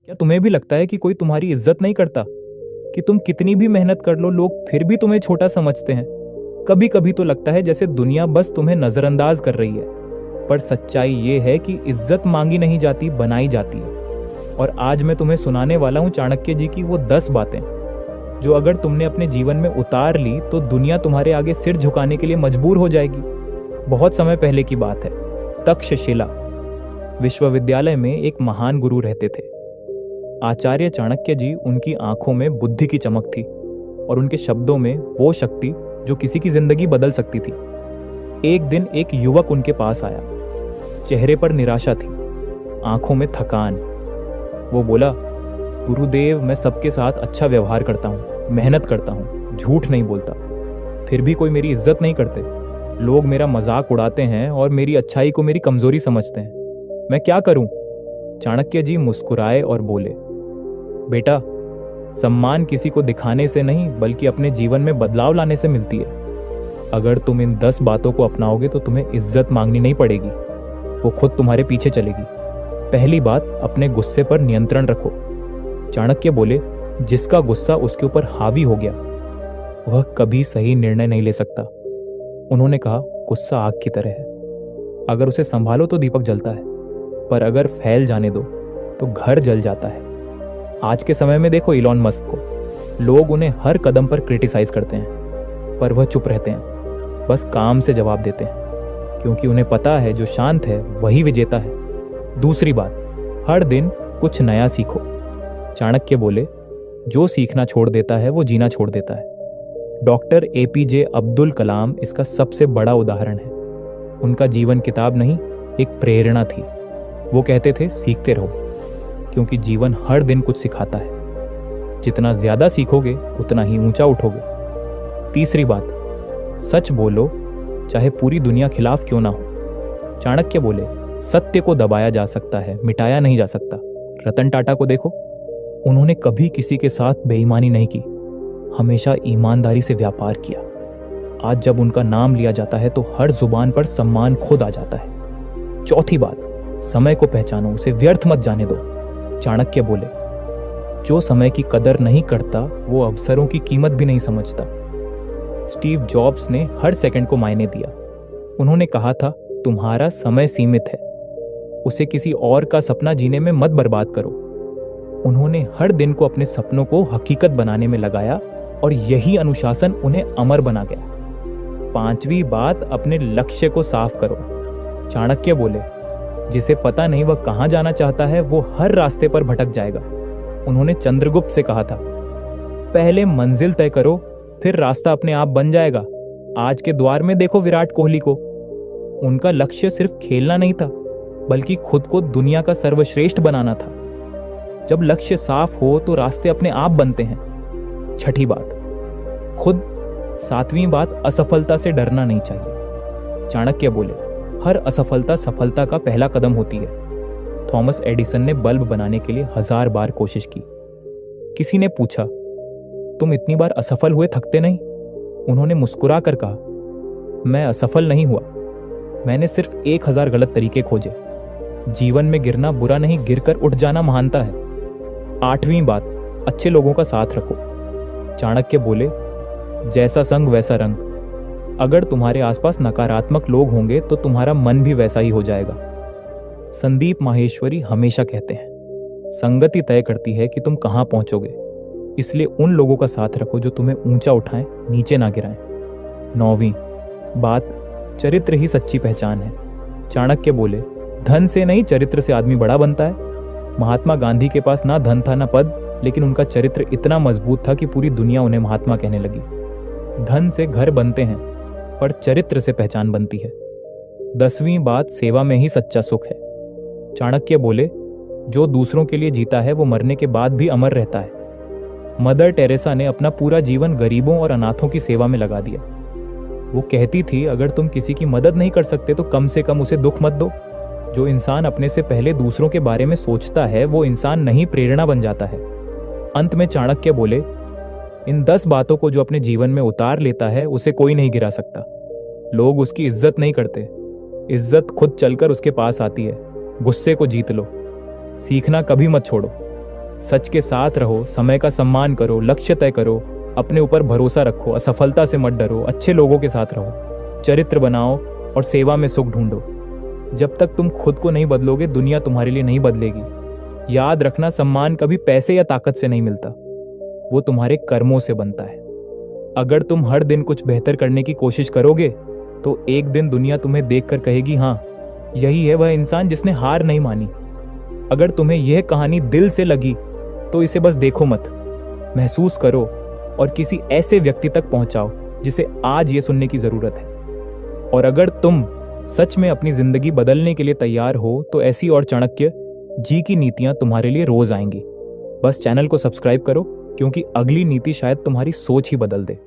क्या तुम्हें भी लगता है कि कोई तुम्हारी इज्जत नहीं करता? कि तुम कितनी भी मेहनत कर लो, लोग फिर भी तुम्हें छोटा समझते हैं? कभी कभी तो लगता है जैसे दुनिया बस तुम्हें नजरअंदाज कर रही है। पर सच्चाई ये है कि इज्जत मांगी नहीं जाती, बनाई जाती है। और आज मैं तुम्हें सुनाने वाला हूं चाणक्य जी की वो 10 बातें जो अगर तुमने अपने जीवन में उतार ली तो दुनिया तुम्हारे आगे सिर झुकाने के लिए मजबूर हो जाएगी। बहुत समय पहले की बात है। तक्षशिला विश्वविद्यालय में एक महान गुरु रहते थे। आचार्य चाणक्य जी, उनकी आंखों में बुद्धि की चमक थी और उनके शब्दों में वो शक्ति जो किसी की जिंदगी बदल सकती थी। एक दिन एक युवक उनके पास आया। चेहरे पर निराशा थी, आंखों में थकान। वो बोला, गुरुदेव, मैं सबके साथ अच्छा व्यवहार करता हूँ, मेहनत करता हूँ, झूठ नहीं बोलता, फिर भी कोई मेरी इज्जत नहीं करते। लोग मेरा मजाक उड़ाते हैं और मेरी अच्छाई को मेरी कमजोरी समझते हैं। मैं क्या करूं? चाणक्य जी मुस्कुराए और बोले, बेटा, सम्मान किसी को दिखाने से नहीं बल्कि अपने जीवन में बदलाव लाने से मिलती है। अगर तुम इन 10 बातों को अपनाओगे तो तुम्हें इज्जत मांगनी नहीं पड़ेगी, वो खुद तुम्हारे पीछे चलेगी। पहली बात, अपने गुस्से पर नियंत्रण रखो। चाणक्य बोले, जिसका गुस्सा उसके ऊपर हावी हो गया वह कभी सही निर्णय नहीं ले सकता। उन्होंने कहा, गुस्सा आग की तरह है, अगर उसे संभालो तो दीपक जलता है, पर अगर फैल जाने दो तो घर जल जाता है। आज के समय में देखो इलॉन मस्क को, लोग उन्हें हर कदम पर क्रिटिसाइज करते हैं, पर वह चुप रहते हैं, बस काम से जवाब देते हैं, क्योंकि उन्हें पता है जो शांत है वही विजेता है। दूसरी बात, हर दिन कुछ नया सीखो। चाणक्य बोले, जो सीखना छोड़ देता है वो जीना छोड़ देता है। डॉक्टर एपीजे अब्दुल कलाम इसका सबसे बड़ा उदाहरण है। उनका जीवन किताब नहीं, एक प्रेरणा थी। वो कहते थे, सीखते रहो, क्योंकि जीवन हर दिन कुछ सिखाता है। जितना ज्यादा सीखोगे उतना ही ऊंचा उठोगे। तीसरी बात, सच बोलो, चाहे पूरी दुनिया खिलाफ क्यों ना हो। चाणक्य बोले, सत्य को दबाया जा सकता है, मिटाया नहीं जा सकता। रतन टाटा को देखो, उन्होंने कभी किसी के साथ बेईमानी नहीं की, हमेशा ईमानदारी से व्यापार किया। आज जब उनका नाम लिया जाता है तो हर जुबान पर सम्मान खुद आ जाता है। चौथी बात, समय को पहचानो, उसे व्यर्थ मत जाने दो। चाणक्य बोले, जो समय की कदर नहीं करता वो अवसरों की कीमत भी नहीं समझता। स्टीव जॉब्स ने हर सेकंड को मायने दिया। उन्होंने कहा था, तुम्हारा समय सीमित है, उसे किसी और का सपना जीने में मत बर्बाद करो। उन्होंने हर दिन को अपने सपनों को हकीकत बनाने में लगाया और यही अनुशासन उन्हें अमर बना गया। पांचवी बात, अपने लक्ष्य को साफ करो। चाणक्य बोले, जिसे पता नहीं वह कहां जाना चाहता है वो हर रास्ते पर भटक जाएगा। उन्होंने चंद्रगुप्त से कहा था, पहले मंजिल तय करो, फिर रास्ता अपने आप बन जाएगा। आज के द्वार में देखो विराट कोहली को। उनका लक्ष्य सिर्फ खेलना नहीं था, बल्कि खुद को दुनिया का सर्वश्रेष्ठ बनाना था। जब लक्ष्य साफ हो तो रास्ते अपने आप बनते हैं। छठी बात, खुद। सातवीं बात, असफलता से डरना नहीं चाहिए। चाणक्य बोले, हर असफलता सफलता का पहला कदम होती है। थॉमस एडिसन ने बल्ब बनाने के लिए 1000 बार कोशिश की। किसी ने पूछा, तुम इतनी बार असफल हुए थकते नहीं? उन्होंने मुस्कुरा कर कहा, मैं असफल नहीं हुआ, मैंने सिर्फ 1000 गलत तरीके खोजे। जीवन में गिरना बुरा नहीं, गिरकर उठ जाना महानता है। आठवीं बात, अच्छे लोगों का साथ रखो। चाणक्य बोले, जैसा संग वैसा रंग। अगर तुम्हारे आसपास नकारात्मक लोग होंगे तो तुम्हारा मन भी वैसा ही हो जाएगा। संदीप माहेश्वरी हमेशा कहते हैं, संगति तय करती है कि तुम कहां पहुंचोगे, इसलिए उन लोगों का साथ रखो जो तुम्हें ऊंचा उठाएं, नीचे ना गिराएं। 9वीं बात, चरित्र ही सच्ची पहचान है। चाणक्य बोले, धन से नहीं चरित्र से आदमी बड़ा बनता है। महात्मा गांधी के पास ना धन था ना पद, लेकिन उनका चरित्र इतना मजबूत था कि पूरी दुनिया उन्हें महात्मा कहने लगी। धन से घर बनते हैं, पर चरित्र से पहचान बनती है। 10वीं बात, सेवा में ही सच्चा सुख है। चाणक्य बोले, जो दूसरों के लिए जीता है वो मरने के बाद भी अमर रहता है। मदर टेरेसा ने अपना पूरा जीवन गरीबों और अनाथों की सेवा में लगा दिया। वो कहती थी, अगर तुम किसी की मदद नहीं कर सकते तो कम से कम उसे दुख मत दो। जो इंसान अपने से पहले दूसरों के बारे में सोचता है वो इंसान नहीं, प्रेरणा बन जाता है। अंत में चाणक्य बोले, इन 10 बातों को जो अपने जीवन में उतार लेता है उसे कोई नहीं गिरा सकता। लोग उसकी इज्जत नहीं करते, इज्जत खुद चलकर उसके पास आती है। गुस्से को जीत लो, सीखना कभी मत छोड़ो, सच के साथ रहो, समय का सम्मान करो, लक्ष्य तय करो, अपने ऊपर भरोसा रखो, असफलता से मत डरो, अच्छे लोगों के साथ रहो, चरित्र बनाओ और सेवा में सुख ढूंढो। जब तक तुम खुद को नहीं बदलोगे, दुनिया तुम्हारे लिए नहीं बदलेगी। याद रखना, सम्मान कभी पैसे या ताकत से नहीं मिलता, वो तुम्हारे कर्मों से बनता है। अगर तुम हर दिन कुछ बेहतर करने की कोशिश करोगे तो एक दिन दुनिया तुम्हें देखकर कहेगी, हाँ, यही है वह इंसान जिसने हार नहीं मानी। अगर तुम्हें यह कहानी दिल से लगी तो इसे बस देखो मत, महसूस करो और किसी ऐसे व्यक्ति तक पहुंचाओ जिसे आज ये सुनने की जरूरत है। और अगर तुम सच में अपनी जिंदगी बदलने के लिए तैयार हो तो ऐसी और चाणक्य जी की नीतियां तुम्हारे लिए रोज आएंगी। बस चैनल को सब्सक्राइब करो, क्योंकि अगली नीति शायद तुम्हारी सोच ही बदल दे।